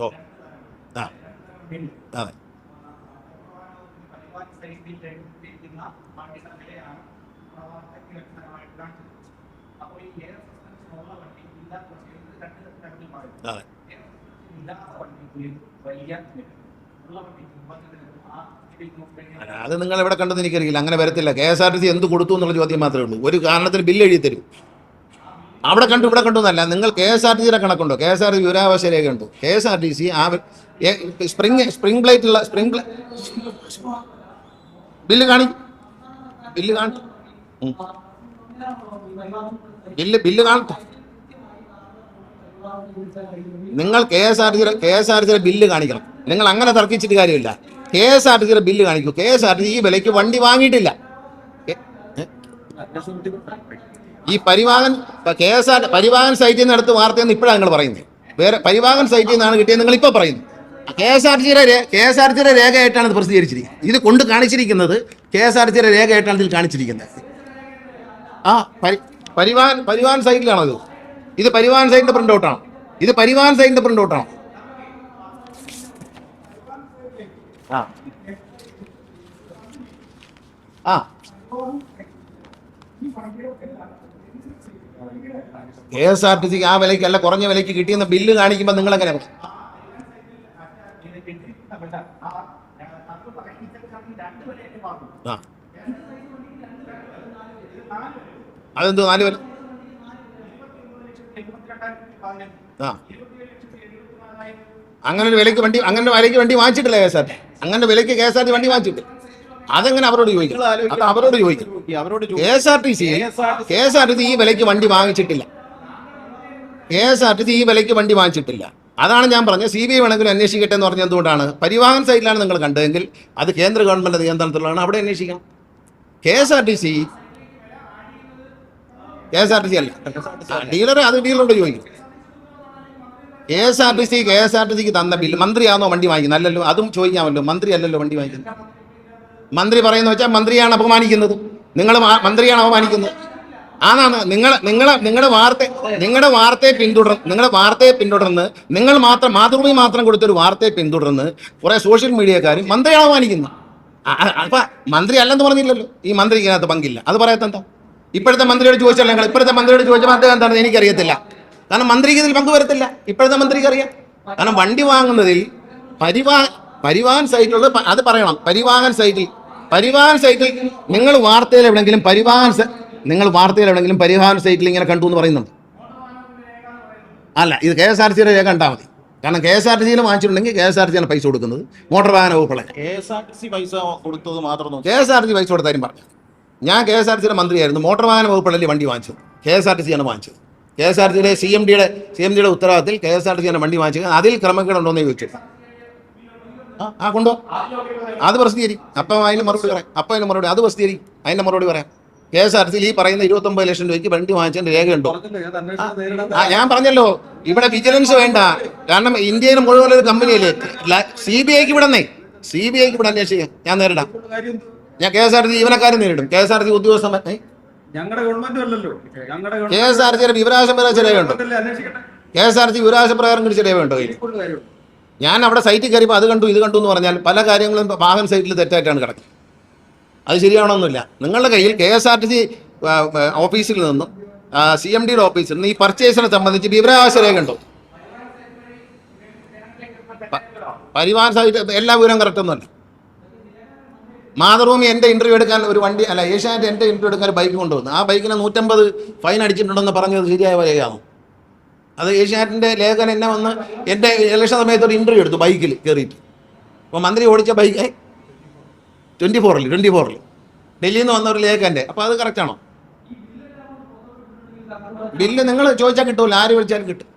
ഓ ആ അതെ. അതെ അത് നിങ്ങൾ എവിടെ കണ്ടെന്ന് എനിക്കറിയില്ല. അങ്ങനെ വരത്തില്ല. KSRTC എന്ത് കൊടുത്തു എന്നുള്ള ചോദ്യം മാത്രമേ ഉള്ളൂ. ഒരു കാരണത്തിന് ബില്ല് എഴുതി തരും. അവിടെ കണ്ടു ഇവിടെ കണ്ടു എന്നല്ല. നിങ്ങൾ KSRTCയുടെ കണക്കുണ്ടോ? KSRTC വിവരാവകാശ രേഖയുണ്ടോ? KSRTC ആ സ്പ്രിംഗ് പ്ലേറ്റുള്ള ബില്ല് കാണിക്കും. ബില്ല് കാണിക്കും. ബില്ല് കാണിക്കും. നിങ്ങൾ KSRTCയുടെ ബില്ല് കാണിക്കണം. നിങ്ങൾ അങ്ങനെ തർക്കിച്ചിട്ട് കാര്യമില്ല. KSRTCയുടെ ബില്ല് കാണിക്കൂ. KSRTC ഈ വിലയ്ക്ക് വണ്ടി വാങ്ങിയിട്ടില്ല. ഈ പരിവാഹൻ സൈറ്റിൽ നിന്ന് എടുത്ത് വാർത്തയെന്ന് ഇപ്പോഴാണ് നിങ്ങൾ പറയുന്നത്. വേറെ പരിവാഹൻ സൈറ്റിൽ നിന്നാണ് കിട്ടിയത് നിങ്ങൾ ഇപ്പോൾ പറയുന്നത്. KSRTCയുടെ രേഖയായിട്ടാണ് ഇത് പ്രസിദ്ധീകരിച്ചിരിക്കുന്നത്. ഇത് കൊണ്ട് കാണിച്ചിരിക്കുന്നത് KSRTCയുടെ രേഖയായിട്ടാണ് ഇതിൽ കാണിച്ചിരിക്കുന്നത്. ആ പരിവാഹൻ സൈറ്റിലാണോ ഇത്? ഇത് പരിവാഹൻ സൈറ്റിന്റെ പ്രിന്റ് ഔട്ടാണ്. ഇത് പരിവാഹൻ സൈറ്റിന്റെ പ്രിന്റ് ഔട്ടാണ്. KSRTCക്ക് ആ വിലയ്ക്ക് അല്ല കുറഞ്ഞ വിലയ്ക്ക് കിട്ടിയെന്ന ബില്ല് കാണിക്കുമ്പോൾ നിങ്ങൾ എങ്ങനെ അതെന്തോ 4 വില അങ്ങനെ ഒരു വിലയ്ക്ക് വണ്ടി വാങ്ങിച്ചിട്ടില്ല KSRTC. അങ്ങനെ വിലയ്ക്ക് KSRTC വണ്ടി വാങ്ങിച്ചിട്ട് അതെങ്ങനെ അവരോട് ചോദിക്കും? അത് അവരോട് ചോദിക്കും. KSRTC ഈ വിലയ്ക്ക് വണ്ടി വാങ്ങിച്ചിട്ടില്ല. KSRTC ഈ വിലയ്ക്ക് വണ്ടി വാങ്ങിച്ചിട്ടില്ല. അതാണ് ഞാൻ പറഞ്ഞത്. CBI വേണമെങ്കിലും അന്വേഷിക്കട്ടെ എന്ന് പറഞ്ഞത് എന്തുകൊണ്ടാണ്? പരിവാഹൻ സൈറ്റിലാണ് നിങ്ങൾ കണ്ടതെങ്കിൽ അത് കേന്ദ്ര ഗവൺമെന്റ് നിയന്ത്രണത്തിലുള്ളതാണ്. അവിടെ അന്വേഷിക്കണം. KSRTC അല്ല ഡീലറെ, അത് ഡീലറോട് ചോദിക്കും. KSRTCക്ക് തന്ന ബില്ല് മന്ത്രിയാണോ വണ്ടി വാങ്ങിക്കുന്നത്? അല്ലല്ലോ. അതും ചോദിക്കാമല്ലോ. മന്ത്രി അല്ലല്ലോ വണ്ടി വാങ്ങിക്കുന്നത്. മന്ത്രി പറയുന്ന വെച്ചാൽ മന്ത്രിയാണ് അപമാനിക്കുന്നത്. നിങ്ങൾ മന്ത്രിയാണ് അപമാനിക്കുന്നത്. ആണാണ് നിങ്ങളുടെ വാർത്തയെ പിന്തുടർന്ന് നിങ്ങൾ മാത്രം മാതൃഭൂമി മാത്രം കൊടുത്തൊരു വാർത്തയെ പിന്തുടർന്ന് കുറെ സോഷ്യൽ മീഡിയക്കാരും മന്ത്രിയാണ് അപമാനിക്കുന്നത്. അപ്പൊ മന്ത്രി അല്ലെന്ന് പറഞ്ഞില്ലല്ലോ. ഈ മന്ത്രിക്ക് അതിനകത്ത് പങ്കില്ല. അത് പറയാത്തെന്താ? ഇപ്പോഴത്തെ മന്ത്രിയോട് ചോദിച്ചല്ലോ. ഞങ്ങൾ ഇപ്പോഴത്തെ മന്ത്രിയോട് ചോദിച്ചപ്പോൾ അദ്ദേഹം എന്താണെന്ന് എനിക്കറിയത്തില്ല. കാരണം മന്ത്രിക്ക് ഇതിൽ പങ്കുവരത്തില്ല. ഇപ്പോഴത്തെ മന്ത്രിക്ക് അറിയാം. കാരണം വണ്ടി വാങ്ങുന്നതിൽ പരിവാഹൻ സൈറ്റിലുള്ള അത് പറയണം. പരിവാഹൻ സൈറ്റിൽ നിങ്ങൾ വാർത്തയിൽ എവിടെയെങ്കിലും പരിവാഹൻ സൈറ്റിൽ ഇങ്ങനെ കണ്ടു എന്ന് പറയുന്നുണ്ട്? അല്ല, ഇത് KSRTCയുടെ രേഖ കണ്ടാൽ മതി. കാരണം KSRTCയിൽ വാങ്ങിച്ചിട്ടുണ്ടെങ്കിൽ KSRTCയാണ് പൈസ കൊടുക്കുന്നത്. മോട്ടോർ വാഹന വകുപ്പുള്ള KSRTC പൈസ കൊടുത്തത് മാത്രം KSRTC പൈസ കൊടുത്താലും പറഞ്ഞു. ഞാൻ KSRTCയുടെ മന്ത്രിയായിരുന്നു. മോട്ടോർ വാഹന വകുപ്പുള്ളല്ലേ വണ്ടി വാങ്ങിച്ചത്. KSRTCയാണ് വാങ്ങിച്ചത്. KSRTCയുടെ CMDയുടെ ഉത്തരവാദിത്തത്തിൽ KSRTCയാണ് വണ്ടി വാങ്ങിച്ചത്. അതിൽ ക്രമക്കേടുണ്ടോയെന്ന് ചോദിച്ചു. കൊണ്ടോ അത് പ്രസിദ്ധീകരിക്കും. അപ്പം അതിന് മറുപടി അത് പ്രസിദ്ധീകരിക്കും. അതിൻ്റെ മറുപടി പറയാം. KSRTCയിൽ ഈ പറയുന്ന 29 ലക്ഷം രൂപയ്ക്ക് വണ്ടി വാങ്ങിച്ചതിന്റെ രേഖയുണ്ടോ? ഞാൻ പറഞ്ഞല്ലോ, ഇവിടെ വിജിലൻസ് വേണ്ട. കാരണം ഇന്ത്യയിൽ മുഴുവൻ ഒരു കമ്പനിയല്ലേ. CBIക്ക് ഇവിടെ അന്വേഷിക്കാം. ഞാൻ നേരിടാം. ഞാൻ KSRTC ജീവനക്കാരെ നേരിടും. KSRTC ഉദ്യോഗസ്ഥ KSRTCയുടെ വിവരാവകാശ പ്രകാരം രേഖയുണ്ടോ? KSRTC വിവരാവകാശ പ്രകാരം കിടിച്ച രേഖയുണ്ടോ? ഞാൻ അവിടെ സൈറ്റിൽ കയറിയപ്പോൾ അത് കണ്ടു ഇത് കണ്ടു എന്ന് പറഞ്ഞാൽ പല കാര്യങ്ങളും വാഹന സൈറ്റിൽ തെറ്റായിട്ടാണ് കിടക്കുന്നത്. അത് ശരിയാവണമെന്നില്ല. നിങ്ങളുടെ കയ്യിൽ KSRTC ഓഫീസിൽ നിന്നും CMDയുടെ ഓഫീസിൽ നിന്ന് ഈ പർച്ചേസിനെ സംബന്ധിച്ച് വിവരാവകാശ രേഖ ഉണ്ടോ? പരിവാഹൻ സൈറ്റ് എല്ലാ വിവരവും കറക്റ്റൊന്നുമല്ല. മാതൃഭൂമി എൻ്റെ ഇൻ്റർവ്യൂ എടുക്കാൻ ഒരു വണ്ടി അല്ല, ഏഷ്യാനെറ്റ് എൻ്റെ ഇൻ്റർവ്യൂ എടുക്കാൻ ഒരു ബൈക്ക് കൊണ്ടുവന്നു. ആ ബൈക്കിന് 150 ഫൈൻ അടിച്ചിട്ടുണ്ടെന്ന് പറഞ്ഞത് ശരിയായ രേഖയാണോ? അത് ഏഷ്യാനെറ്റിൻ്റെ ലേഖകൻ എന്നെ വന്ന് എൻ്റെ ഇലക്ഷൻ സമയത്ത് ഒരു ഇൻ്റർവ്യൂ എടുത്തു ബൈക്കിൽ കയറിയിട്ട്. അപ്പോൾ മന്ത്രി ഓടിച്ച ബൈക്ക് 24 ഡൽഹിയിൽ നിന്ന് വന്ന ഒരു ലേഖകൻ്റെ. അപ്പോൾ അത് കറക്റ്റാണോ? ബില്ല് നിങ്ങൾ ചോദിച്ചാൽ കിട്ടുമല്ലോ. ആര് വിളിച്ചാലും കിട്ടും.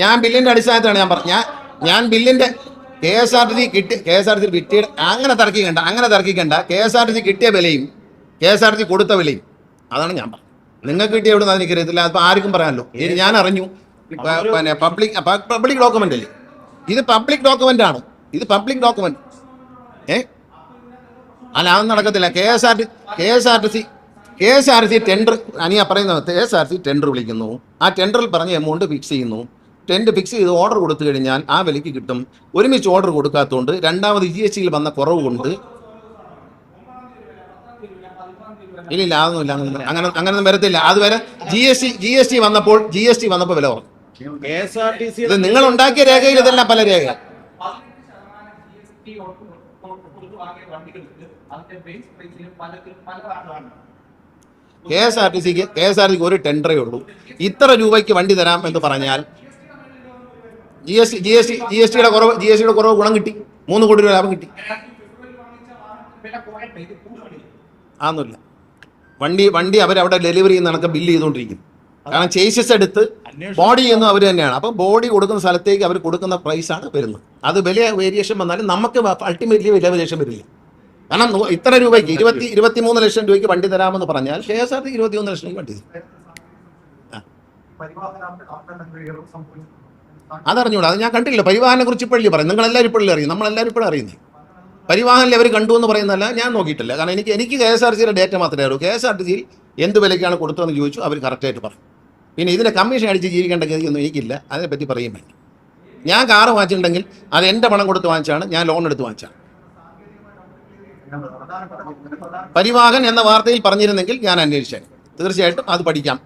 ഞാൻ ബില്ലിൻ്റെ അടിസ്ഥാനത്തിലാണ് ഞാൻ ബില്ലിൻ്റെ KSRTC കിട്ടിയ അങ്ങനെ തർക്കിക്കണ്ട. KSRTC കിട്ടിയ വിലയും KSRTC കൊടുത്ത വിലയും അതാണ് ഞാൻ പറഞ്ഞത്. നിങ്ങൾക്ക് കിട്ടിയ എവിടെ നിന്ന് എനിക്കറിയത്തില്ല. അതിപ്പോൾ ആർക്കും പറയാമല്ലോ. ഞാൻ അറിഞ്ഞു. പിന്നെ പബ്ലിക് ഡോക്യുമെന്റ് അല്ലേ ഇത്? പബ്ലിക് ഡോക്യുമെന്റ് ആണ് ഇത്. പബ്ലിക് ഡോക്യുമെന്റ് അല്ല, അതൊന്നും നടക്കത്തില്ല. KSRTC ടെൻഡർ അനിയാ പറയുന്നത്. KSRTC ടെൻഡർ വിളിക്കുന്നു. ആ ടെൻഡറിൽ പറഞ്ഞ എമൗണ്ട് ഫിക്സ് ചെയ്യുന്നു. ടെൻറ്റ് ഫിക്സ് ചെയ്ത് ഓർഡർ കൊടുത്തു കഴിഞ്ഞാൽ ആ വിലയ്ക്ക് കിട്ടും. ഒരുമിച്ച് ഓർഡർ കൊടുക്കാത്തതുകൊണ്ട് രണ്ടാമത് GST വന്ന കുറവ് കൊണ്ട് ഇല്ല അതൊന്നുമില്ല, അങ്ങനൊന്നും വരത്തില്ല. അതുവരെ GST വന്നപ്പോൾ വില കുറഞ്ഞു. KSRTC ഇത് നിങ്ങൾ ഉണ്ടാക്കിയ രേഖയിൽ ഇതെല്ലാം പല രേഖ. KSRTCക്ക് ഒരു ടെൻഡറേ ഉള്ളൂ. ഇത്ര രൂപയ്ക്ക് വണ്ടി തരാം എന്ന് പറഞ്ഞാൽ GSTയുടെ കുറവ് ഗുണം കിട്ടി, 3 കോടി രൂപ ലാഭം കിട്ടി. ആന്നില്ല, വണ്ടി അവരവിടെ ഡെലിവറി ചെയ്യുന്ന കണക്ക് ബില്ല് ചെയ്തുകൊണ്ടിരിക്കും. കാരണം ചേസസ് എടുത്ത് ബോഡി ചെയ്യുന്നത് അവർ തന്നെയാണ്. അപ്പം ബോഡി കൊടുക്കുന്ന സ്ഥലത്തേക്ക് അവർ കൊടുക്കുന്ന പ്രൈസാണ് വരുന്നത്. അത് വില വേരിയേഷൻ വന്നാലും നമുക്ക് അൾട്ടിമേറ്റ്ലി വില വേരിയേഷൻ വരില്ല. കാരണം ഇത്ര രൂപയ്ക്ക് 23 ലക്ഷം രൂപയ്ക്ക് വണ്ടി തരാമെന്ന് പറഞ്ഞാൽ KSRTC 21 ലക്ഷം രൂപ വണ്ടി തരും. അതറിഞ്ഞൂടാ, അത് ഞാൻ കണ്ടില്ല. പരിവാഹനെ കുറിച്ച് ഇപ്പോഴല്ലേ പറയും, നിങ്ങളെല്ലാവരും ഇപ്പോഴല്ലേ അറിയും, നമ്മളെല്ലാവരും ഇപ്പോഴും അറിയുന്നത്. പരിവാഹനിൽ അവർ കണ്ടു എന്ന് പറയുന്നതല്ല, ഞാൻ നോക്കിയിട്ടില്ല. കാരണം എനിക്ക് KSRTCയുടെ ഡേറ്റ മാത്രമേ അറിയൂ. KSRTCയിൽ എന്ത് വിലയ്ക്കാണ് കൊടുത്തതെന്ന് ചോദിച്ചു, അവർ കറക്റ്റായിട്ട് പറയും. പിന്നെ ഇതിനെ കമ്മീഷൻ അടിച്ച് ജീവിക്കേണ്ട ഗതിയൊന്നും എനിക്കില്ല, അതിനെപ്പറ്റി പറയും വേണ്ട. ഞാൻ കാറ് വാങ്ങിച്ചിട്ടുണ്ടെങ്കിൽ അത് എൻ്റെ പണം കൊടുത്ത് വാങ്ങിച്ചാണ്, ഞാൻ ലോൺ എടുത്ത് വാങ്ങിച്ചാണ്. പരിവാഹൻ എന്ന വാർത്തയിൽ പറഞ്ഞിരുന്നെങ്കിൽ ഞാൻ അന്വേഷിച്ചേനെ, തീർച്ചയായിട്ടും അത് പഠിക്കാം.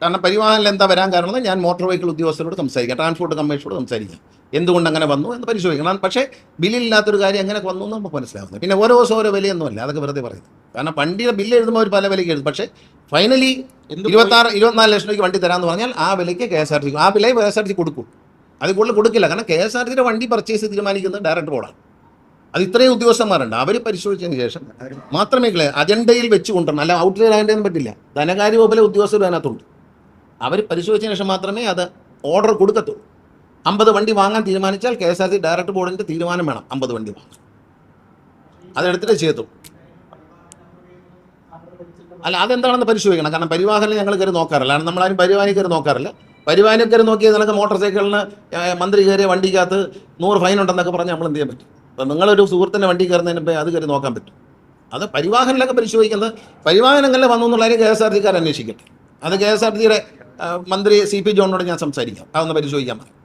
കാരണം പരിവാഹനിൽ എന്താ വരാൻ കാരണം ഞാൻ മോട്ടോർ വെഹിക്കിൾ ഉദ്യോഗസ്ഥരോട് സംസാരിക്കാം, ട്രാൻസ്പോർട്ട് കമ്മീഷനോട് സംസാരിക്കാം, എന്തുകൊണ്ട് അങ്ങനെ വന്നു എന്ന് പരിശോധിക്കണം. പക്ഷേ ബില്ലില്ലാത്തൊരു കാര്യം എങ്ങനെ വന്നു എന്ന് നമുക്ക് മനസ്സിലാവുന്നത്. പിന്നെ ഓരോ ദിവസം ഓരോ വിലയൊന്നുമല്ല, അതൊക്കെ വെറുതെ പറയുന്നത്. കാരണം വണ്ടിയുടെ ബില്ല് എഴുതുമ്പോൾ അവർ പല വിലയ്ക്ക് എഴുതും. പക്ഷേ ഫൈനലി 24 ലക്ഷം രൂപയ്ക്ക് വണ്ടി തരാമെന്ന് പറഞ്ഞാൽ ആ വിലയ്ക്ക് KSRTC, ആ വില KSRTC കൊടുക്കും. അത് കൂടുതൽ കൊടുക്കില്ല. കാരണം KSRTCയുടെ വണ്ടി പർച്ചേസ് തീരുമാനിക്കുന്നത് ഡയറക്ടർ ബോർഡാണ്. അത് ഇത്രയും ഉദ്യോഗസ്ഥന്മാരുണ്ട്, അവർ പരിശോധിച്ചതിന് ശേഷം മാത്രമേ അജണ്ടയിൽ വെച്ച് കൊണ്ടുവരണം. അല്ല ഔട്ട്ലൈൻ ആകേണ്ടതെന്ന് പറ്റില്ല. ധനകാര്യ വകുപ്പിലെ ഉദ്യോഗസ്ഥർ അതിനകത്തുണ്ട്. അവർ പരിശോധിച്ചതിന് ശേഷം മാത്രമേ അത് ഓർഡർ കൊടുക്കത്തുള്ളൂ. 50 വണ്ടി വാങ്ങാൻ തീരുമാനിച്ചാൽ KSRTC ഡയറക്ടർ ബോർഡിൻ്റെ തീരുമാനം വേണം 50 വണ്ടി വാങ്ങാൻ. അതെടുത്തിട്ട് ചെയ്തു. അല്ല അതെന്താണെന്ന് പരിശോധിക്കണം. കാരണം പരിവാഹനിൽ ഞങ്ങൾ കയറി നോക്കാറില്ല. കാരണം നമ്മളാരും പരിവാഹനിൽ കയറി നോക്കാറില്ല. പരിവാഹനിൽ കയറി നോക്കിയാൽ നിനക്ക് മോട്ടോർ സൈക്കിളിന് മന്ത്രി കയറിയ വണ്ടിക്കകത്ത് 100 ഫൈൻ ഉണ്ടെന്നൊക്കെ പറഞ്ഞാൽ നമ്മൾ എന്ത് ചെയ്യാൻ പറ്റും? അപ്പം നിങ്ങളൊരു സുഹൃത്തിൻ്റെ വണ്ടി കയറുന്നതിന് അത് കയറി നോക്കാൻ പറ്റും. അത് പരിവാഹനിലൊക്കെ പരിശോധിക്കുന്നത് പരിവാഹൻ എങ്ങനെ വന്നു എന്നുള്ളതിന് KSRTCക്കാർ അന്വേഷിക്കട്ടെ. അത് KSRTCയുടെ മന്ത്രി CP ജോണിനോട് ഞാൻ സംസാരിക്കാം, അതൊന്ന് പരിശോധിക്കാൻ പറ്റും.